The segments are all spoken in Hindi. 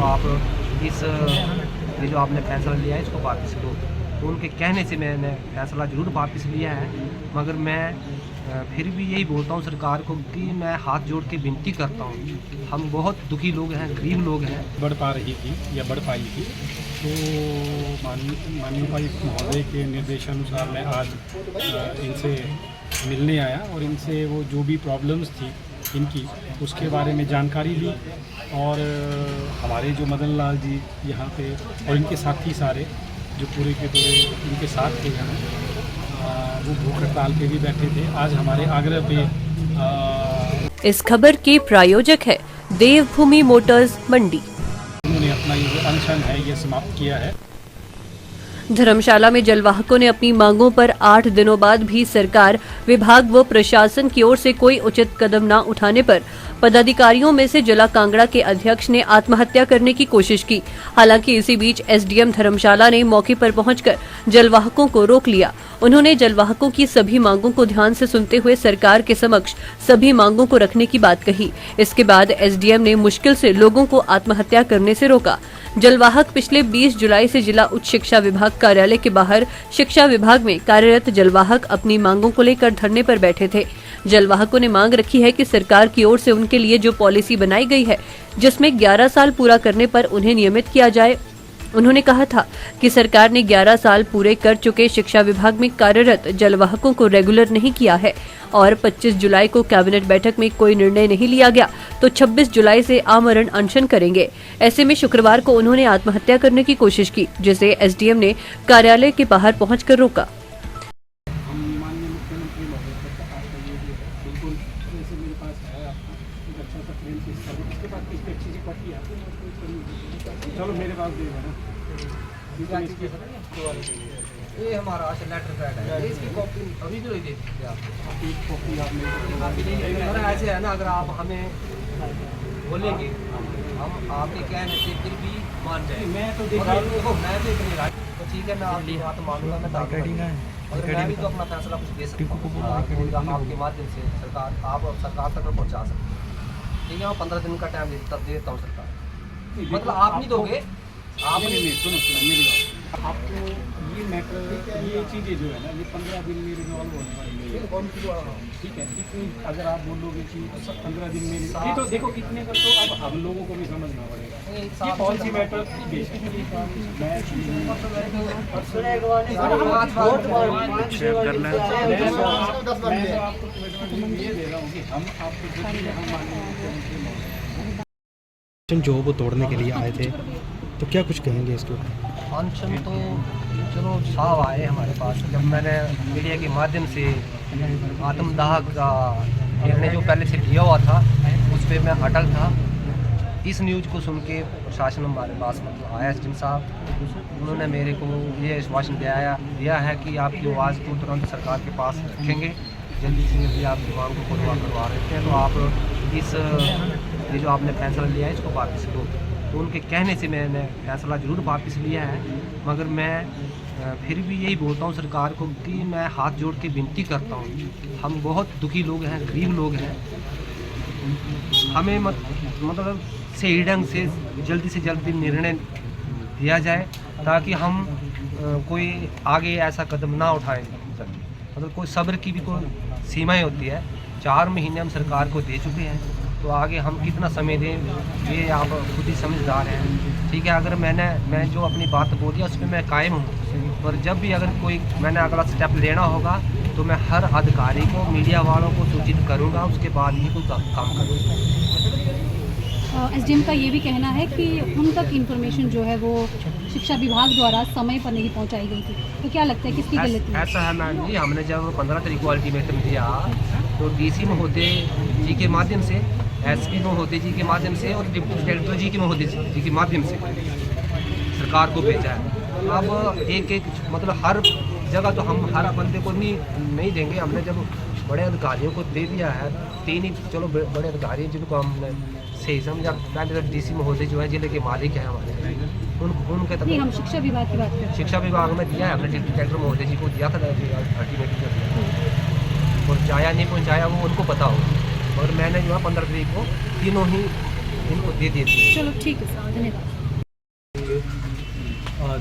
तो आप इस ये जो आपने फैसला लिया है इसको वापस लो। तो उनके कहने से मैंने फैसला ज़रूर वापस लिया है, मगर मैं फिर भी यही बोलता हूँ सरकार को कि मैं हाथ जोड़ के विनती करता हूँ, हम बहुत दुखी लोग हैं, गरीब लोग हैं। बढ़ पा रही थी या बढ़ पाई थी, तो माननीय उपायुक्त महोदय के निर्देशानुसार मैं आज इनसे मिलने आया और इनसे वो जो भी प्रॉब्लम्स थी इनकी उसके बारे में जानकारी ली। और हमारे जो मदन लाल जी यहाँ पे और इनके साथी सारे जो पूरे के पूरे इनके साथ थे यहाँ, वो भूख हड़ताल पे भी बैठे थे। आज हमारे आग्रह पे इस खबर के प्रायोजक है देवभूमि मोटर्स मंडी। उन्होंने अपना ये जो अनशन है ये समाप्त किया है। धर्मशाला में जलवाहकों ने अपनी मांगों पर 8 दिनों बाद भी सरकार, विभाग व प्रशासन की ओर से कोई उचित कदम न उठाने पर पदाधिकारियों में से जिला कांगड़ा के अध्यक्ष ने आत्महत्या करने की कोशिश की। हालांकि इसी बीच एसडीएम धर्मशाला ने मौके पर पहुंचकर जलवाहकों को रोक लिया। उन्होंने जलवाहकों की सभी मांगों को ध्यान से सुनते हुए सरकार के समक्ष सभी मांगों को रखने की बात कही। इसके बाद एसडीएम ने मुश्किल से लोगों को आत्महत्या करने से रोका। जलवाहक पिछले 20 जुलाई से जिला उच्च शिक्षा विभाग कार्यालय के बाहर शिक्षा विभाग में कार्यरत जलवाहक अपनी मांगों को लेकर धरने पर बैठे थे। जलवाहकों ने मांग रखी है कि सरकार की ओर से उनके लिए जो पॉलिसी बनाई गई है, जिसमें 11 साल पूरा करने पर उन्हें नियमित किया जाए। उन्होंने कहा था कि सरकार ने 11 साल पूरे कर चुके शिक्षा विभाग में कार्यरत जलवाहकों को रेगुलर नहीं किया है और 25 जुलाई को कैबिनेट बैठक में कोई निर्णय नहीं लिया गया तो 26 जुलाई से आमरण अनशन करेंगे। ऐसे में शुक्रवार को उन्होंने आत्महत्या करने की कोशिश की, जिसे एसडीएम ने कार्यालय के बाहर पहुंचकर रोका। चलो मेरे पास दे देना। ये हमारा लेटर पैड है, इसकी कॉपी अभी जो दे दीजिए आप। एक कॉपी आपने ऐसे है ना, अगर आप हमें बोलेंगे हम आपके कहने से फिर भी मान जाए। मैं तो देखो मैं तो इतनी राय तो ठीक है, मैं आपकी बात मानूंगा। मैं और मैं भी तो अपना फैसला कुछ दे सकता हूँ आपके माध्यम से। सरकार तक पहुँचा सकते हैं, ठीक है। मैं 15 दिन का टाइम देता हूँ सरकार, मतलब आप नहीं दोगे, आप नहीं सुनो मेरी बात। आपको ये मैटर ये चीज़ें जो है ना ये 15 दिन में रिजॉल्व होने वाली है, ठीक है। इतनी अगर आप बोलोगे कि 15 दिन में ये तो देखो कितने का, तो अब हम लोगों को भी समझना पड़ेगा ये कौन सी मैटर बेसिकली ये दे रहा हूँ कि हम आपको जो वो तोड़ने के लिए आए थे, तो क्या कुछ कहेंगे इसके ऊपर? अनशन तो चलो साहब आए हमारे पास। जब मैंने मीडिया के माध्यम से आत्मदाह का निर्णय जो पहले से लिया हुआ था उस पर मैं अटल था। इस न्यूज़ को सुन के प्रशासन हमारे पास मतलब आया एसडीएम साहब, उन्होंने मेरे को ये आश्वासन दिया है कि आपकी आवाज़ को तुरंत सरकार के पास रखेंगे, जल्दी से जल्दी आपकी मांग को पूरा करवा देते हैं। तो आप इस ये जो आपने फैसला लिया है इसको वापस लो। तो उनके कहने से मैंने फैसला ज़रूर वापस लिया है, मगर मैं फिर भी यही बोलता हूँ सरकार को कि मैं हाथ जोड़ के विनती करता हूँ, हम बहुत दुखी लोग हैं, गरीब लोग हैं। हमें मतलब सही ढंग से जल्दी निर्णय दिया जाए ताकि हम कोई आगे ऐसा कदम ना उठाएं। मतलब कोई सब्र की भी कोई सीमाएं होती है। 4 महीने हम सरकार को दे चुके हैं, तो आगे हम कितना समय दें ये आप खुद ही समझदार हैं, ठीक है। अगर मैं जो अपनी बात बोली उस पर मैं कायम हूँ, और जब भी अगर कोई मैंने अगला स्टेप लेना होगा तो मैं हर अधिकारी को, मीडिया वालों को सूचित करूँगा, उसके बाद ही कोई काम करूँगा। एसडीएम का ये भी कहना है कि उन तक इन्फॉर्मेशन जो है वो शिक्षा विभाग द्वारा समय पर नहीं पहुंचाई गई थी, तो क्या लगता है किसकी गलती है? ऐसा है मैम जी, हमने जब 15 तारीख को अल्टीमेटम दिया तो डीसी महोदय जी के माध्यम से, एसपी महोदय जी के माध्यम से और डिप्टी कलेक्टर जी के महोदय जी के माध्यम से सरकार को भेजा है। अब एक मतलब हर जगह तो हम हर बंदे को नहीं देंगे। हमने जब बड़े अधिकारियों को दे दिया है, 3 ही चलो बड़े अधिकारी जिनको हमने सही समझा। पहले तो डीसी महोदय जो है जिले के मालिक हैं हमारे, उनके तक हम शिक्षा विभाग की बात करें, शिक्षा विभाग में दिया है, हमने डिप्टी कलेक्टर महोदय जी को दिया था अल्टीमेटली, और पहुँचाया नहीं पहुँचाया वो उनको पता हो। और मैंने जो है 15 तारीख को तीनों ही इनको दे देती है। चलो ठीक है सर, धन्यवाद।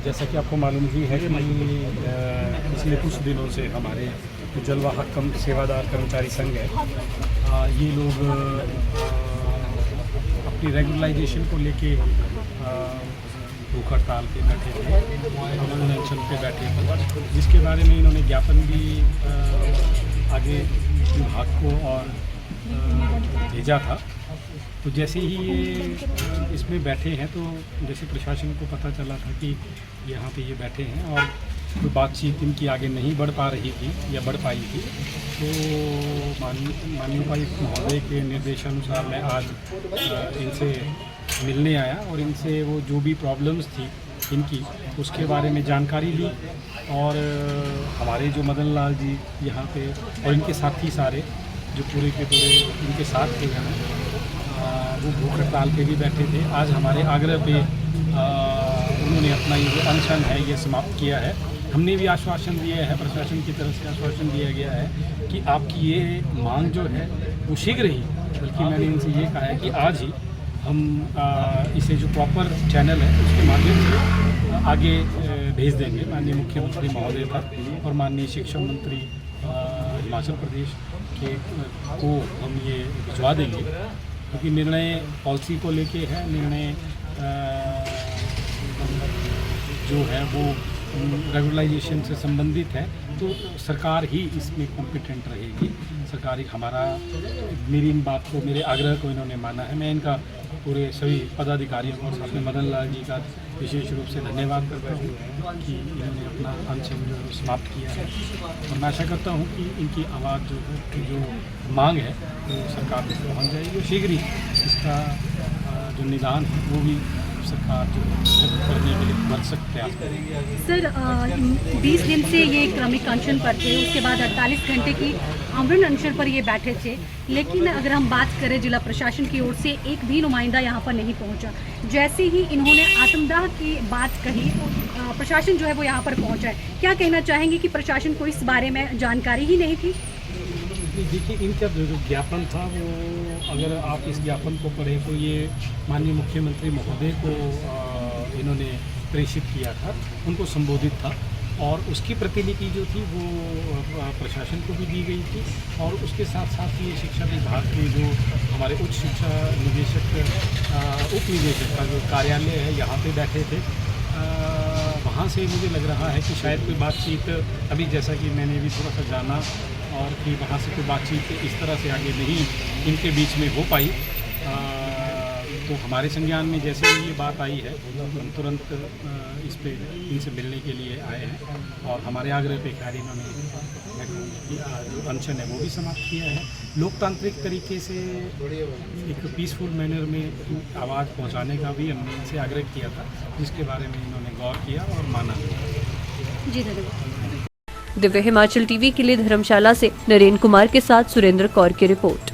जैसा कि आपको मालूम ही है कि पिछले कुछ दिनों से हमारे जो जलवाहक सेवादार कर्मचारी संघ है, ये लोग अपनी रेगुलराइजेशन को लेके भूख हड़ताल पे बैठे थे, अमन अनशन पे बैठे थे, जिसके बारे में इन्होंने ज्ञापन भी आगे विभाग को और भेजा था। तो जैसे ही ये इसमें बैठे हैं तो जैसे प्रशासन को पता चला था कि यहाँ पे ये बैठे हैं और कोई बातचीत इनकी आगे नहीं बढ़ पा रही थी या बढ़ पाई थी, तो माननीय उपायुक्त महोदय के निर्देशानुसार मैं आज इनसे मिलने आया और इनसे वो जो भी प्रॉब्लम्स थी इनकी उसके बारे में जानकारी ली। और हमारे जो मदन लाल जी यहाँ पे और इनके साथी सारे जो पूरे के पूरे इनके साथ थे यहाँ, वो भूख हड़ताल पे भी बैठे थे। आज हमारे आग्रह पे उन्होंने अपना ये जो अनशन है ये समाप्त किया है। हमने भी आश्वासन दिया है, प्रशासन की तरफ से आश्वासन दिया गया है कि आपकी ये मांग जो है वो शीघ्र ही, बल्कि मैंने इनसे ये कहा है कि आज ही हम इसे जो प्रॉपर चैनल है उसके माध्यम से आगे भेज देंगे माननीय मुख्यमंत्री महोदय तक और माननीय शिक्षा मंत्री हिमाचल प्रदेश के को हम ये भिजवा देंगे, क्योंकि निर्णय पॉलिसी को लेके है। निर्णय जो है वो रेगुलराइजेशन से संबंधित है, तो सरकार ही इसमें कॉम्पिटेंट रहेगी। सरकार ही हमारा मेरी इन बात को, मेरे आग्रह को इन्होंने माना है। मैं इनका पूरे सभी पदाधिकारियों और साथ में मदन लाल जी का विशेष रूप से धन्यवाद करता हूँ कि इन्होंने अपना अनशन जो समाप्त किया है। और मैं आशा करता हूँ कि इनकी आवाज़ जो मांग है वो सरकार तक पहुँच जाएगी और शीघ्र ही इसका जो निदान है वो भी सरकार जो करने के लिए भरसक प्रयास करेगी। सर 20 दिन से ये क्रमिक अनशन पर थे, उसके बाद 48 घंटे की आमरण अनशन पर ये बैठे थे, लेकिन अगर हम बात करें जिला प्रशासन की ओर से एक भी नुमाइंदा यहाँ पर नहीं पहुँचा। जैसे ही इन्होंने आत्मदाह की बात कही, प्रशासन जो है वो यहाँ पर पहुँचा है। क्या कहना चाहेंगे कि प्रशासन को इस बारे में जानकारी ही नहीं थी? देखिए, इनका जो ज्ञापन था वो, अगर आप इस ज्ञापन को पढ़ें तो ये माननीय मुख्यमंत्री महोदय को इन्होंने प्रेषित किया था, उनको संबोधित था और उसकी प्रतिलिपि जो थी वो प्रशासन को भी दी गई थी। और उसके साथ साथ ये शिक्षा विभाग के जो हमारे उच्च शिक्षा निदेशक उप निदेशक का जो कार्यालय है यहाँ पे बैठे थे, वहाँ से मुझे लग रहा है कि शायद कोई बातचीत अभी, जैसा कि मैंने भी थोड़ा सा जाना, और कि वहाँ से कोई बातचीत इस तरह से आगे नहीं इनके बीच में हो पाई। तो हमारे संज्ञान में जैसे ही ये बात आई है हम तुरंत इस पे इनसे मिलने के लिए आए हैं और हमारे आग्रह पे खैर इन्होंने जो अनशन है वो भी समाप्त किया है। लोकतांत्रिक तरीके से एक पीसफुल मैनर में आवाज़ पहुंचाने का भी हमने इनसे आग्रह किया था, जिसके बारे में इन्होंने गौर किया और माना। जी धन्यवाद। दिव्य हिमाचल टीवी के लिए धर्मशाला से नरेंद्र कुमार के साथ सुरेंद्र कौर की रिपोर्ट।